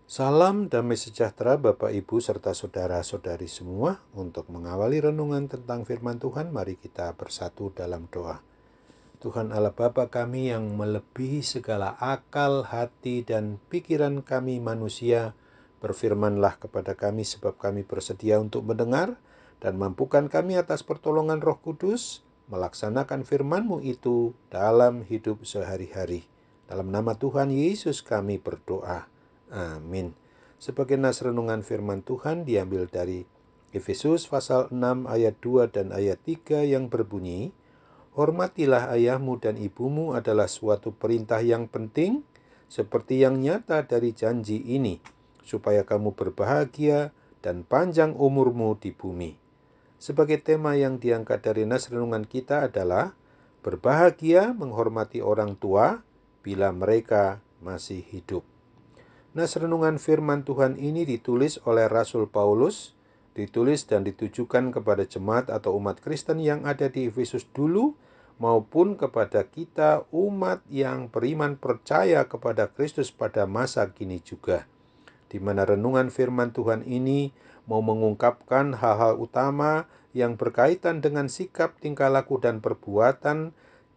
Salam damai sejahtera Bapak Ibu serta saudara-saudari semua. Untuk mengawali renungan tentang firman Tuhan, mari kita bersatu dalam doa. Tuhan Allah Bapa kami yang melebihi segala akal, hati, dan pikiran kami manusia, berfirmanlah kepada kami sebab kami bersedia untuk mendengar, dan mampukan kami atas pertolongan Roh Kudus melaksanakan firman-Mu itu dalam hidup sehari-hari. Dalam nama Tuhan Yesus kami berdoa. Amin. Sebagai nas renungan firman Tuhan diambil dari Efesus pasal 6 ayat 2 dan ayat 3 yang berbunyi, "Hormatilah ayahmu dan ibumu adalah suatu perintah yang penting, seperti yang nyata dari janji ini, supaya kamu berbahagia dan panjang umurmu di bumi." Sebagai tema yang diangkat dari nas renungan kita adalah berbahagia menghormati orang tua bila mereka masih hidup. Nas renungan firman Tuhan ini ditulis oleh Rasul Paulus, ditulis dan ditujukan kepada jemaat atau umat Kristen yang ada di Efesus dulu, maupun kepada kita umat yang beriman percaya kepada Kristus pada masa kini juga. Di mana renungan firman Tuhan ini mau mengungkapkan hal-hal utama yang berkaitan dengan sikap, tingkah laku, dan perbuatan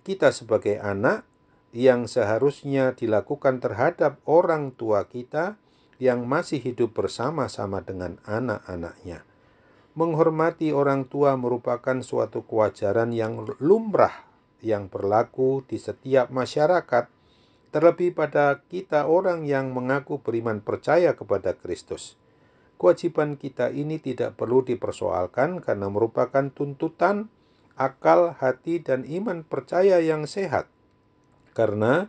kita sebagai anak yang seharusnya dilakukan terhadap orang tua kita yang masih hidup bersama-sama dengan anak-anaknya. Menghormati orang tua merupakan suatu kewajaran yang lumrah yang berlaku di setiap masyarakat, terlebih pada kita orang yang mengaku beriman percaya kepada Kristus. Kewajiban kita ini tidak perlu dipersoalkan karena merupakan tuntutan akal, hati, dan iman percaya yang sehat. Karena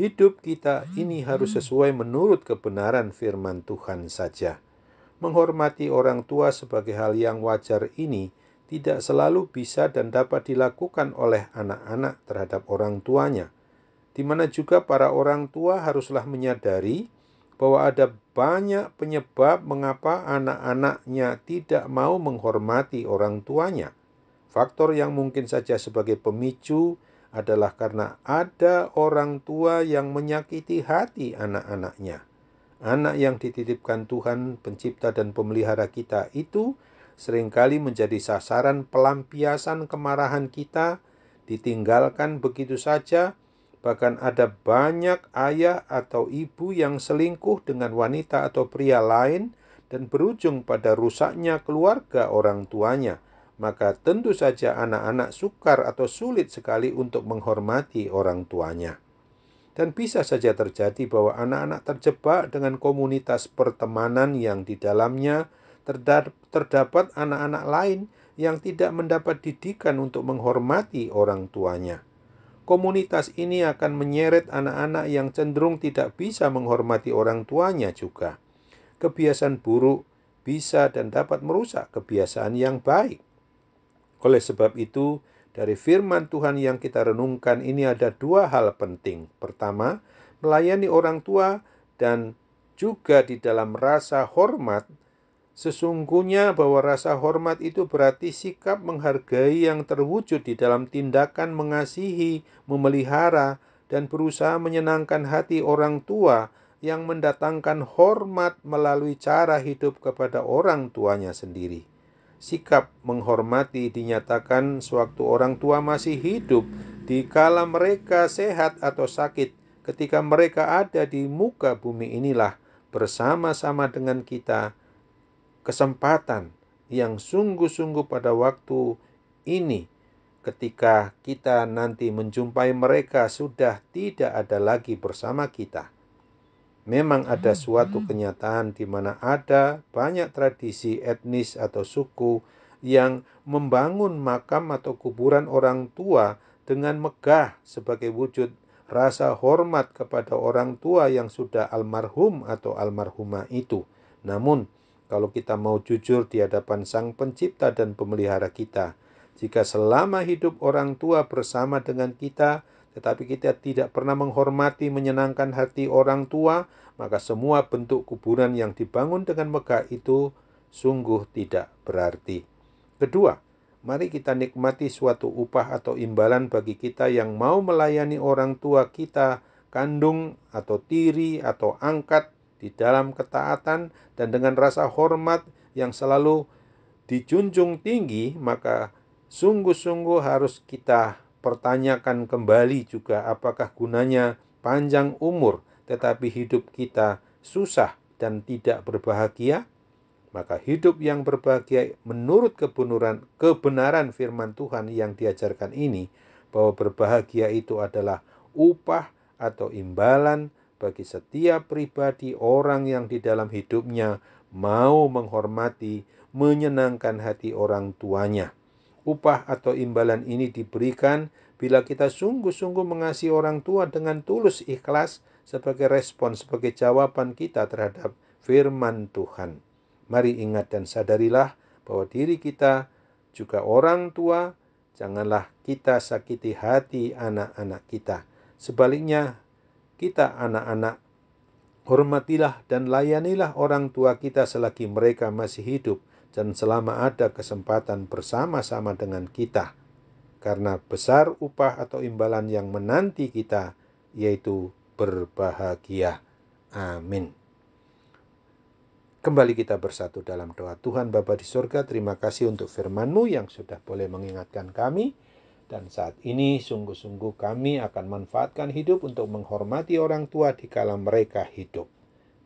hidup kita ini harus sesuai menurut kebenaran firman Tuhan saja. Menghormati orang tua sebagai hal yang wajar ini tidak selalu bisa dan dapat dilakukan oleh anak-anak terhadap orang tuanya, di mana juga para orang tua haruslah menyadari bahwa ada banyak penyebab mengapa anak-anaknya tidak mau menghormati orang tuanya. Faktor yang mungkin saja sebagai pemicu adalah karena ada orang tua yang menyakiti hati anak-anaknya. Anak yang dititipkan Tuhan, pencipta dan pemelihara kita itu seringkali menjadi sasaran pelampiasan kemarahan kita, ditinggalkan begitu saja. Bahkan ada banyak ayah atau ibu yang selingkuh dengan wanita atau pria lain dan berujung pada rusaknya keluarga orang tuanya. Maka tentu saja anak-anak sukar atau sulit sekali untuk menghormati orang tuanya. Dan bisa saja terjadi bahwa anak-anak terjebak dengan komunitas pertemanan yang di dalamnya terdapat anak-anak lain yang tidak mendapat didikan untuk menghormati orang tuanya. Komunitas ini akan menyeret anak-anak yang cenderung tidak bisa menghormati orang tuanya juga. Kebiasaan buruk bisa dan dapat merusak kebiasaan yang baik. Oleh sebab itu, dari firman Tuhan yang kita renungkan ini ada dua hal penting. Pertama, melayani orang tua dan juga di dalam rasa hormat. Sesungguhnya bahwa rasa hormat itu berarti sikap menghargai yang terwujud di dalam tindakan mengasihi, memelihara, dan berusaha menyenangkan hati orang tua yang mendatangkan hormat melalui cara hidup kepada orang tuanya sendiri. Sikap menghormati dinyatakan sewaktu orang tua masih hidup, dikala mereka sehat atau sakit, ketika mereka ada di muka bumi inilah bersama-sama dengan kita. Kesempatan yang sungguh-sungguh pada waktu ini, ketika kita nanti menjumpai mereka sudah tidak ada lagi bersama kita. Memang ada suatu kenyataan di mana ada banyak tradisi etnis atau suku yang membangun makam atau kuburan orang tua dengan megah sebagai wujud rasa hormat kepada orang tua yang sudah almarhum atau almarhumah itu. Namun, kalau kita mau jujur di hadapan Sang Pencipta dan Pemelihara kita, jika selama hidup orang tua bersama dengan kita, tetapi kita tidak pernah menghormati, menyenangkan hati orang tua, maka semua bentuk kuburan yang dibangun dengan megah itu sungguh tidak berarti. Kedua, mari kita nikmati suatu upah atau imbalan bagi kita yang mau melayani orang tua kita, kandung atau tiri atau angkat di dalam ketaatan dan dengan rasa hormat yang selalu dijunjung tinggi, maka sungguh-sungguh harus kita pertanyakan kembali juga apakah gunanya panjang umur tetapi hidup kita susah dan tidak berbahagia. Maka hidup yang berbahagia menurut kebenaran firman Tuhan yang diajarkan ini, bahwa berbahagia itu adalah upah atau imbalan bagi setiap pribadi orang yang di dalam hidupnya mau menghormati, menyenangkan hati orang tuanya. Upah atau imbalan ini diberikan bila kita sungguh-sungguh mengasihi orang tua dengan tulus ikhlas sebagai respon, sebagai jawaban kita terhadap firman Tuhan. Mari ingat dan sadarilah bahwa diri kita juga orang tua, janganlah kita sakiti hati anak-anak kita. Sebaliknya, kita anak-anak, hormatilah dan layanilah orang tua kita selagi mereka masih hidup dan selama ada kesempatan bersama-sama dengan kita. Karena besar upah atau imbalan yang menanti kita, yaitu berbahagia. Amin. Kembali kita bersatu dalam doa. Tuhan Bapa di surga, terima kasih untuk firman-Mu yang sudah boleh mengingatkan kami. Dan saat ini sungguh-sungguh kami akan manfaatkan hidup untuk menghormati orang tua di kala mereka hidup.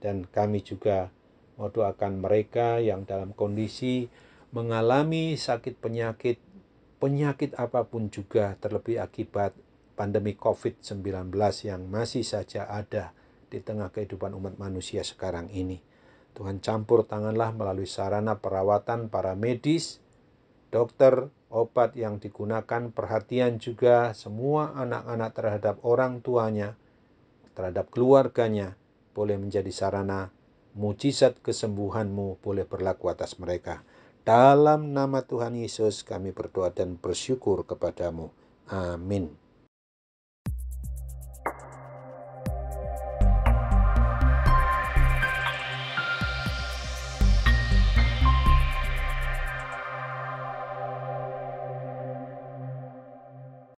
Dan kami juga mau doakan mereka yang dalam kondisi mengalami sakit penyakit apapun juga, terlebih akibat pandemi COVID-19 yang masih saja ada di tengah kehidupan umat manusia sekarang ini. Tuhan campur tanganlah melalui sarana perawatan para medis, dokter, obat yang digunakan, perhatian juga semua anak-anak terhadap orang tuanya, terhadap keluarganya, boleh menjadi sarana mujizat kesembuhan-Mu boleh berlaku atas mereka. Dalam nama Tuhan Yesus kami berdoa dan bersyukur kepadamu. Amin.